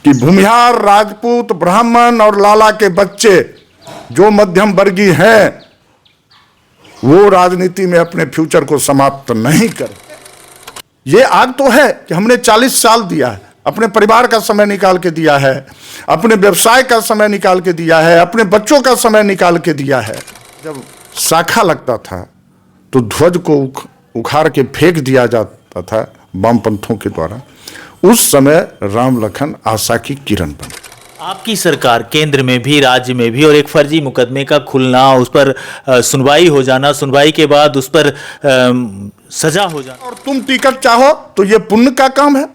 कि भूमिहार, राजपूत, ब्राह्मण और लाला के बच्चे जो मध्यम वर्गीय हैं वो राजनीति में अपने फ्यूचर को समाप्त नहीं करें। ये आग तो है कि हमने 40 साल दिया है, अपने परिवार का समय निकाल के दिया है, अपने व्यवसाय का समय निकाल के दिया है, अपने बच्चों का समय निकाल के दिया है। जब शाखा लगता था तो ध्वज को उखाड़ के फेंक दिया जाता था वामपंथों के द्वारा। उस समय राम लखन आशा की किरण बने। आपकी सरकार केंद्र में भी, राज्य में भी, और एक फर्जी मुकदमे का खुलना, उस पर सुनवाई हो जाना, सुनवाई के बाद उस पर सजा हो जाना, और तुम टिकट चाहो तो ये पुण्य का काम है।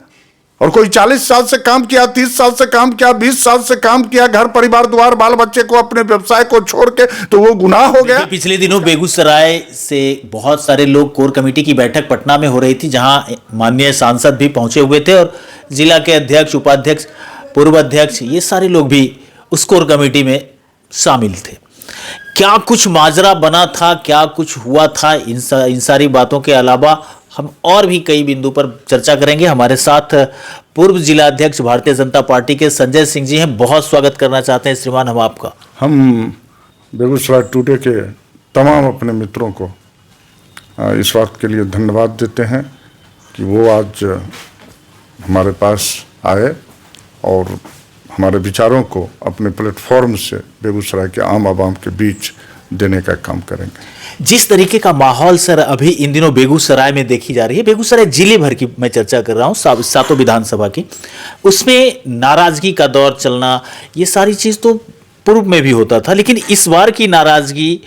और कोई 40 साल से काम किया, 30 साल से काम किया, 20 साल से काम किया, घर परिवार द्वार बाल बच्चे को, अपने व्यवसाय को छोड़ के, तो वो गुनाह हो गया। पिछले दिनों बेगूसराय से बहुत सारे लोग, कोर कमेटी की बैठक पटना में हो रही थी जहां माननीय सांसद भी पहुंचे हुए थे और जिला के अध्यक्ष, उपाध्यक्ष, पूर्व अध्यक्ष, ये सारे लोग भी उस कोर कमेटी में शामिल थे। क्या कुछ माजरा बना था, क्या कुछ हुआ था, इन सारी बातों के अलावा हम और भी कई बिंदु पर चर्चा करेंगे। हमारे साथ पूर्व जिला अध्यक्ष भारतीय जनता पार्टी के संजय सिंह जी हैं। बहुत स्वागत करना चाहते हैं श्रीमान हम आपका। हम बेगूसराय टुडे के तमाम अपने मित्रों को इस बात के लिए धन्यवाद देते हैं कि वो आज हमारे पास आए और हमारे विचारों को अपने प्लेटफॉर्म से बेगूसराय के आम आवाम के बीच देने का काम करेंगे। जिस तरीके का माहौल सर अभी इन दिनों बेगूसराय में देखी जा रही है, बेगूसराय जिले भर की मैं चर्चा कर रहा हूँ, सातों विधानसभा की, उसमें नाराजगी का दौर चलना, ये सारी चीज़ तो पूर्व में भी होता था, लेकिन इस बार की नाराजगी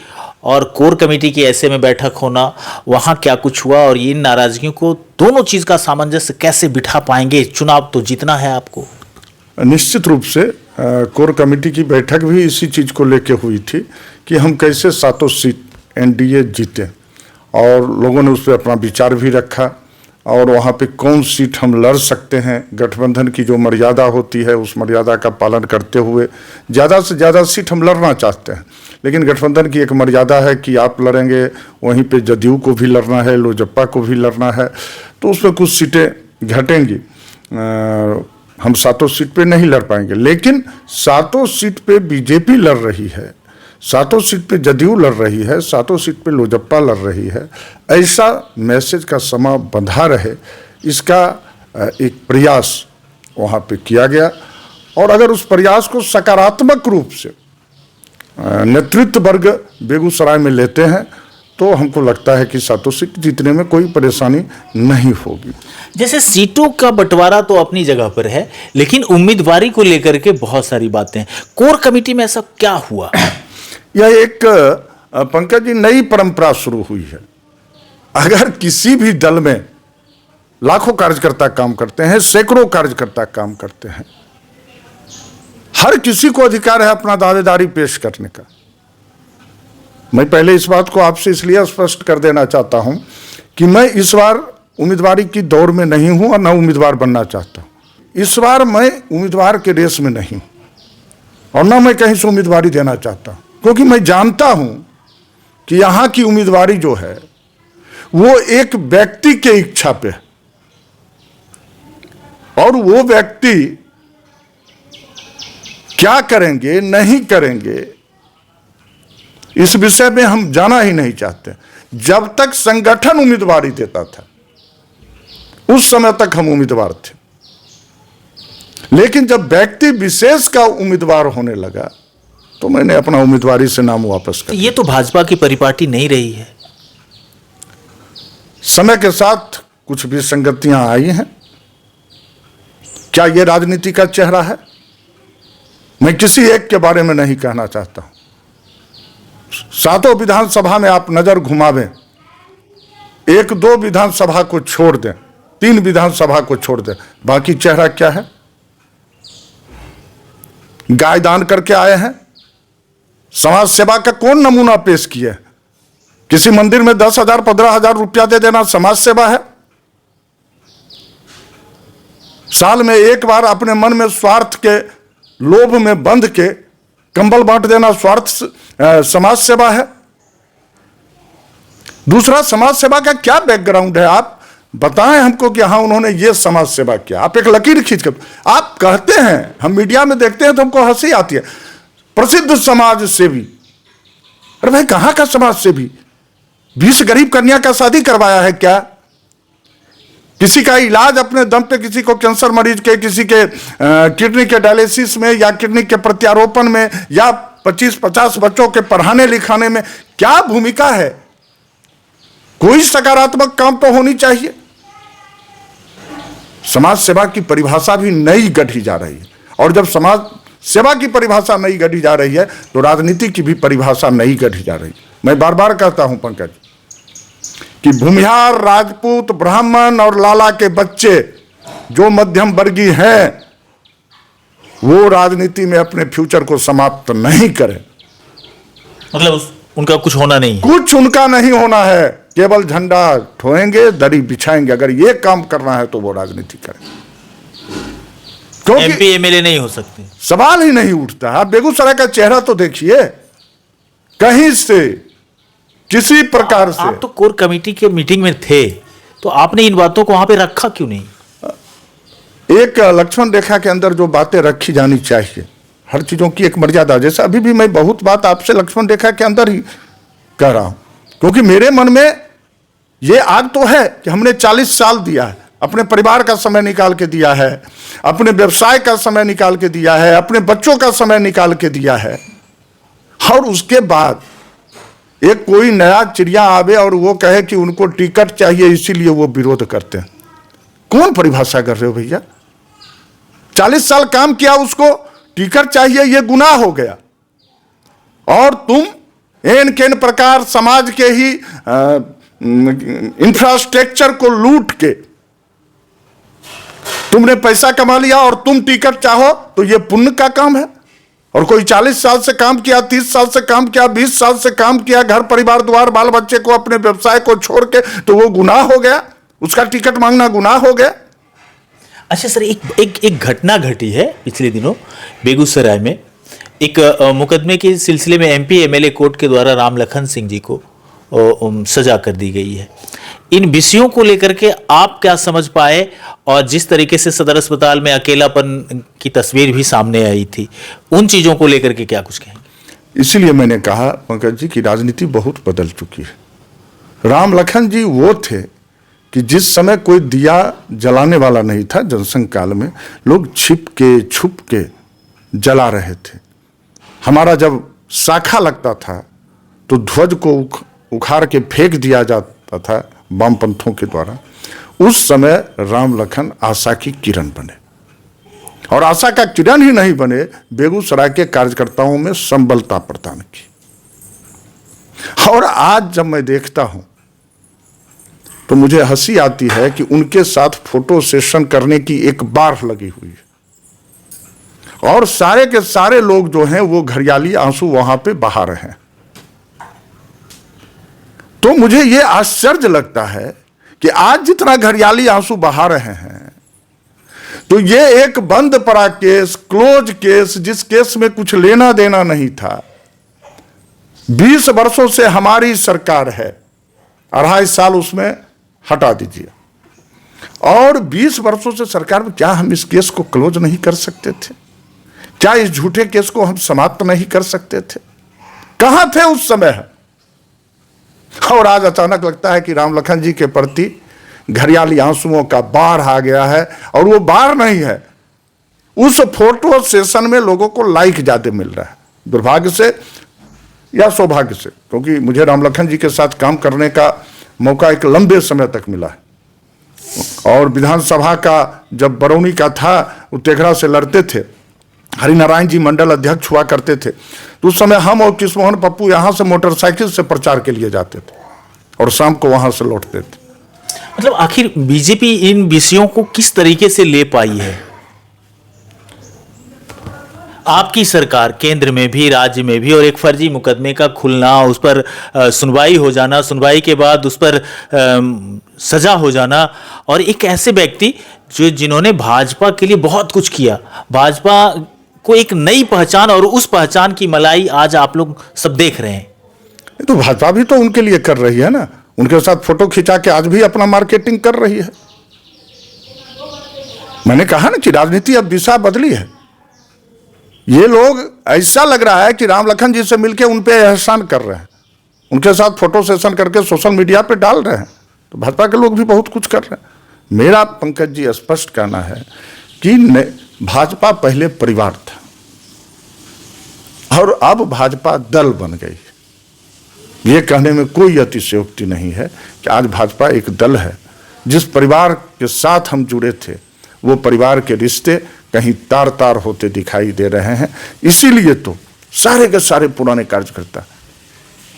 और कोर कमेटी की ऐसे में बैठक होना, वहाँ क्या कुछ हुआ और इन नाराजगियों को, दोनों चीज़ का सामंजस्य कैसे बिठा पाएंगे? चुनाव तो जीतना है आपको। निश्चित रूप से कोर कमेटी की बैठक भी इसी चीज़ को लेके हुई थी कि हम कैसे सातों सीट एनडीए जीते, और लोगों ने उस पर अपना विचार भी रखा और वहाँ पे कौन सीट हम लड़ सकते हैं। गठबंधन की जो मर्यादा होती है उस मर्यादा का पालन करते हुए ज़्यादा से ज़्यादा सीट हम लड़ना चाहते हैं, लेकिन गठबंधन की एक मर्यादा है कि आप लड़ेंगे, वहीं पे जदयू को भी लड़ना है, लोजपा को भी लड़ना है, तो उसमें कुछ सीटें घटेंगी। हम सातों सीट पे नहीं लड़ पाएंगे, लेकिन सातों सीट पे बीजेपी लड़ रही है, सातों सीट पे जदयू लड़ रही है, सातों सीट पे लोजपा लड़ रही है। ऐसा मैसेज का समा बंधा रहे, इसका एक प्रयास वहाँ पे किया गया। और अगर उस प्रयास को सकारात्मक रूप से नेतृत्व वर्ग बेगूसराय में लेते हैं तो हमको लगता है कि सातों सीट जीतने में कोई परेशानी नहीं होगी। जैसे सीटों का बंटवारा तो अपनी जगह पर है, लेकिन उम्मीदवारी को लेकर के बहुत सारी बातें, कोर कमेटी में ऐसा क्या हुआ? यह एक पंकज जी नई परंपरा शुरू हुई है। अगर किसी भी दल में लाखों कार्यकर्ता काम करते हैं, सैकड़ों कार्यकर्ता काम करते हैं, हर किसी को अधिकार है अपना दावेदारी पेश करने का। मैं पहले इस बात को आपसे इसलिए स्पष्ट कर देना चाहता हूं कि मैं इस बार उम्मीदवारी की दौड़ में नहीं हूं और न उम्मीदवार बनना चाहता हूं। इस बार मैं उम्मीदवार के रेस में नहीं और न मैं कहीं से उम्मीदवारी देना चाहता हूं, क्योंकि मैं जानता हूं कि यहां की उम्मीदवारी जो है वो एक व्यक्ति के इच्छा पे है, और वो व्यक्ति क्या करेंगे नहीं करेंगे इस विषय में हम जाना ही नहीं चाहते। जब तक संगठन उम्मीदवारी देता था उस समय तक हम उम्मीदवार थे, लेकिन जब व्यक्ति विशेष का उम्मीदवार होने लगा तो मैंने अपना उम्मीदवारी से नाम वापस कर दिया। ये तो भाजपा की परिपाटी नहीं रही है। समय के साथ कुछ विसंगतियां आई हैं। क्या यह राजनीति का चेहरा है? मैं किसी एक के बारे में नहीं कहना चाहता हूं। सातों विधानसभा में आप नजर घुमावें, एक दो विधानसभा को छोड़ दें, 3 विधानसभा को छोड़ दें, बाकी चेहरा क्या है? गाय दान करके आए हैं। समाज सेवा का कौन नमूना पेश किया? किसी मंदिर में 10,000 15,000 रुपया दे देना समाज सेवा है? साल में एक बार अपने मन में स्वार्थ के लोभ में बंध के कंबल बांट देना स्वार्थ समाज सेवा है? दूसरा, समाज सेवा का क्या बैकग्राउंड है? आप बताएं हमको कि हाँ उन्होंने ये समाज सेवा किया। आप एक लकीर खींच कर आप कहते हैं, हम मीडिया में देखते हैं तो हमको हंसी आती है, प्रसिद्ध समाज सेवी। अरे भाई कहां का समाज सेवी? 20 गरीब कन्या का शादी करवाया है क्या? किसी का इलाज अपने दम पे, किसी को कैंसर मरीज के, किसी के किडनी के डायलिसिस में या किडनी के प्रत्यारोपण में या 25-50 बच्चों के पढ़ाने लिखाने में क्या भूमिका है? कोई सकारात्मक काम तो होनी चाहिए। समाज सेवा की परिभाषा भी नई गढ़ी जा रही है, और जब समाज सेवा की परिभाषा नई गढ़ी जा रही है तो राजनीति की भी परिभाषा नई गढ़ी जा रही है। मैं बार बार कहता हूं पंकज कि भूमिहार, राजपूत, ब्राह्मण और लाला के बच्चे जो मध्यम वर्गीय हैं वो राजनीति में अपने फ्यूचर को समाप्त नहीं करें। मतलब उनका कुछ होना नहीं है, कुछ उनका नहीं होना है, केवल झंडा ठोएंगे, दरी बिछाएंगे। अगर ये काम करना है तो वो राजनीति करें, क्योंकि एमपी एमएलए नहीं हो सकते, सवाल ही नहीं उठता। आप बेगूसराय का चेहरा तो देखिए, कहीं से किसी प्रकार से। आप तो कोर कमेटी के मीटिंग में थे, तो आपने इन बातों को वहां पे रखा क्यों नहीं? एक लक्ष्मण रेखा के अंदर जो बातें रखी जानी चाहिए, हर चीजों की एक मर्यादा। जैसे अभी भी मैं बहुत बात आपसे लक्ष्मण रेखा के अंदर ही कह रहा हूं, क्योंकि मेरे मन में ये आग तो है कि हमने 40 साल दिया है, अपने परिवार का समय निकाल के दिया है, अपने व्यवसाय का समय निकाल के दिया है, अपने बच्चों का समय निकाल के दिया है, और उसके बाद एक कोई नया चिड़िया आवे और वो कहे कि उनको टिकट चाहिए इसीलिए वो विरोध करते हैं। कौन परिभाषा कर रहे हो भैया? 40 साल काम किया, उसको टिकट चाहिए, ये गुनाह हो गया। और तुम एन केन प्रकार समाज के ही इंफ्रास्ट्रक्चर को लूट के तुमने पैसा कमा लिया और तुम टिकट चाहो तो ये पुण्य का काम है। और कोई 40 साल से काम किया, 30 साल से काम किया, 20 साल से काम किया, घर परिवार द्वार बाल बच्चे को, अपने व्यवसाय को छोड़ के, तो वो गुनाह हो गया, उसका टिकट मांगना गुनाह हो गया। अच्छा सर, एक घटना घटी है पिछले दिनों बेगूसराय में। एक मुकदमे के सिलसिले में एमपी एमएलए कोर्ट के द्वारा राम लखन सिंह जी को सजा कर दी गई है। इन विषयों को लेकर के आप क्या समझ पाए, और जिस तरीके से सदर अस्पताल में अकेलापन की तस्वीर भी सामने आई थी, उन चीजों को लेकर के क्या कुछ कहेंगे? इसीलिए मैंने कहा पंकज जी कि राजनीति बहुत बदल चुकी है। राम लखन जी वो थे कि जिस समय कोई दिया जलाने वाला नहीं था, जनसंघ काल में लोग छिप के छुप के जला रहे थे। हमारा जब शाखा लगता था तो ध्वज को उखाड़ के फेंक दिया जाता था वामपंथों के द्वारा। उस समय राम लखन आशा की किरण बने, और आशा का किरण ही नहीं बने, बेगूसराय के कार्यकर्ताओं में संबलता प्रदान की। और आज जब मैं देखता हूं तो मुझे हंसी आती है कि उनके साथ फोटो सेशन करने की एक बार लगी हुई है, और सारे के सारे लोग जो हैं वो घरियाली आंसू वहां पे बहा रहे हैं। तो मुझे ये आश्चर्य लगता है कि आज जितना घरियाली आंसू बहा रहे हैं, तो ये एक बंद पड़ा केस, क्लोज केस, जिस केस में कुछ लेना देना नहीं था, 20 वर्षों से हमारी सरकार है, 2.5 साल उसमें हटा दीजिए, और 20 वर्षों से सरकार में क्या हम इस केस को क्लोज नहीं कर सकते थे? क्या इस झूठे केस को हम समाप्त नहीं कर सकते थे? कहां थे उस समय? और आज अचानक लगता है कि राम लखन जी के प्रति घरियाली आंसुओं का बाढ़ आ गया है। और वो बाढ़ नहीं है, उस फोटो सेशन में लोगों को लाइक ज्यादा मिल रहा है, दुर्भाग्य से या सौभाग्य से, क्योंकि मुझे राम लखन जी के साथ काम करने का मौका एक लंबे समय तक मिला है। और विधानसभा का जब बरौनी का था, वो तेघड़ा से लड़ते थे, हरिनारायण जी मंडल अध्यक्ष हुआ करते थे, तो उस समय हम और कृष्णमोहन पप्पू यहां से मोटरसाइकिल से प्रचार के लिए जाते थे और शाम को वहां से लौटते थे। मतलब आखिर बीजेपी इन विषयों को किस तरीके से ले पाई है? आपकी सरकार केंद्र में भी राज्य में भी, और एक फर्जी मुकदमे का खुलना, उस पर सुनवाई हो जाना, सुनवाई के बाद उस पर सजा हो जाना, और एक ऐसे व्यक्ति जिन्होंने भाजपा के लिए बहुत कुछ किया, भाजपा को एक नई पहचान, और उस पहचान की मलाई आज आप लोग सब देख रहे हैं। तो भाजपा भी तो उनके लिए कर रही है ना, उनके साथ फोटो खिंचा के आज भी अपना मार्केटिंग कर रही है। मैंने कहा ना कि राजनीति अब दिशा बदली है। ये लोग ऐसा लग रहा है कि राम लखन जी से मिलकर उन पे एहसान कर रहे हैं, उनके साथ फोटो सेशन करके सोशल मीडिया पे डाल रहे हैं। तो भाजपा के लोग भी बहुत कुछ कर रहे हैं। मेरा पंकज जी स्पष्ट कहना है कि भाजपा पहले परिवार था और अब भाजपा दल बन गई। ये कहने में कोई अतिशयोक्ति नहीं है कि आज भाजपा एक दल है। जिस परिवार के साथ हम जुड़े थे वो परिवार के रिश्ते कहीं तार तार होते दिखाई दे रहे हैं। इसीलिए तो सारे के सारे पुराने कार्यकर्ता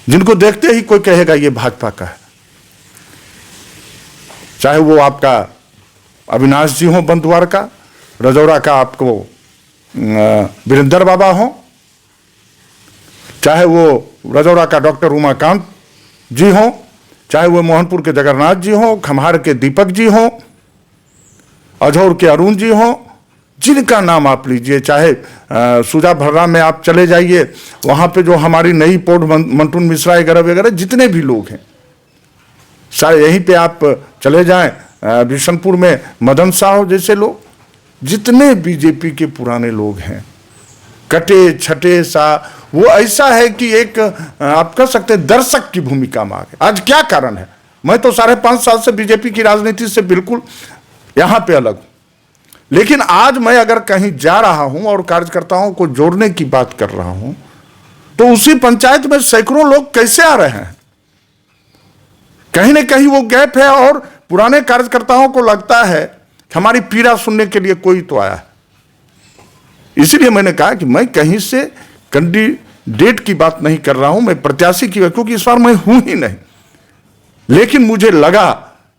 जिनको देखते ही कोई कहेगा ये भाजपा का है, चाहे वो आपका अविनाश जी हो बंदवार का, रजौरा का आपको वीरेंद्र बाबा हो, चाहे वो रजौरा का डॉक्टर उमाकांत जी हो, चाहे वो मोहनपुर के जगन्नाथ जी हो, खम्हार के दीपक जी हो, अझौर के अरुण जी हो, जिनका नाम आप लीजिए, चाहे सुजा भर्रा में आप चले जाइए, वहाँ पे जो हमारी नई पौड मंटून मिश्रा वगैरह वगैरह जितने भी लोग हैं सारे, यहीं पे आप चले जाएं बिशनपुर में मदन साहब जैसे लोग, जितने बीजेपी के पुराने लोग हैं कटे छटे सा, वो ऐसा है कि एक आप कह सकते हैं दर्शक की भूमिका में आ गए। आज क्या कारण है? मैं तो 5.5 साल से बीजेपी की राजनीति से बिल्कुल यहाँ पे अलग हूँ, लेकिन आज मैं अगर कहीं जा रहा हूं और कार्यकर्ताओं को जोड़ने की बात कर रहा हूं तो उसी पंचायत में सैकड़ों लोग कैसे आ रहे हैं? कहीं ना कहीं वो गैप है और पुराने कार्यकर्ताओं को लगता है कि हमारी पीड़ा सुनने के लिए कोई तो आया है। इसीलिए मैंने कहा कि मैं कहीं से कैंडिडेट की बात नहीं कर रहा हूं, मैं प्रत्याशी की, क्योंकि इस बार मैं हूं ही नहीं। लेकिन मुझे लगा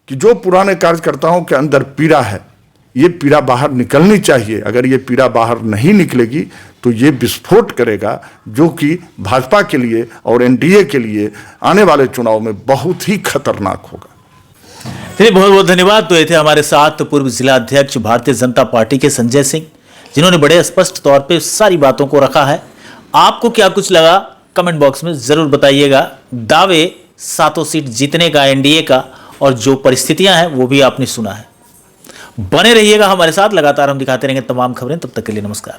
कि जो पुराने कार्यकर्ताओं के अंदर पीड़ा है, ये पीड़ा बाहर निकलनी चाहिए। अगर ये पीड़ा बाहर नहीं निकलेगी तो ये विस्फोट करेगा, जो कि भाजपा के लिए और एनडीए के लिए आने वाले चुनाव में बहुत ही खतरनाक होगा। चलिए, बहुत बहुत धन्यवाद। तो ये थे हमारे साथ पूर्व जिला अध्यक्ष भारतीय जनता पार्टी के संजय सिंह, जिन्होंने बड़े स्पष्ट तौर पे सारी बातों को रखा है। आपको क्या कुछ लगा कमेंट बॉक्स में जरूर बताइएगा। दावे 7 सीट जीतने का एनडीए का और जो परिस्थितियां हैं वो भी आपने सुना है। बने रहिएगा हमारे साथ, लगातार हम दिखाते रहेंगे तमाम खबरें। तब तक के लिए नमस्कार।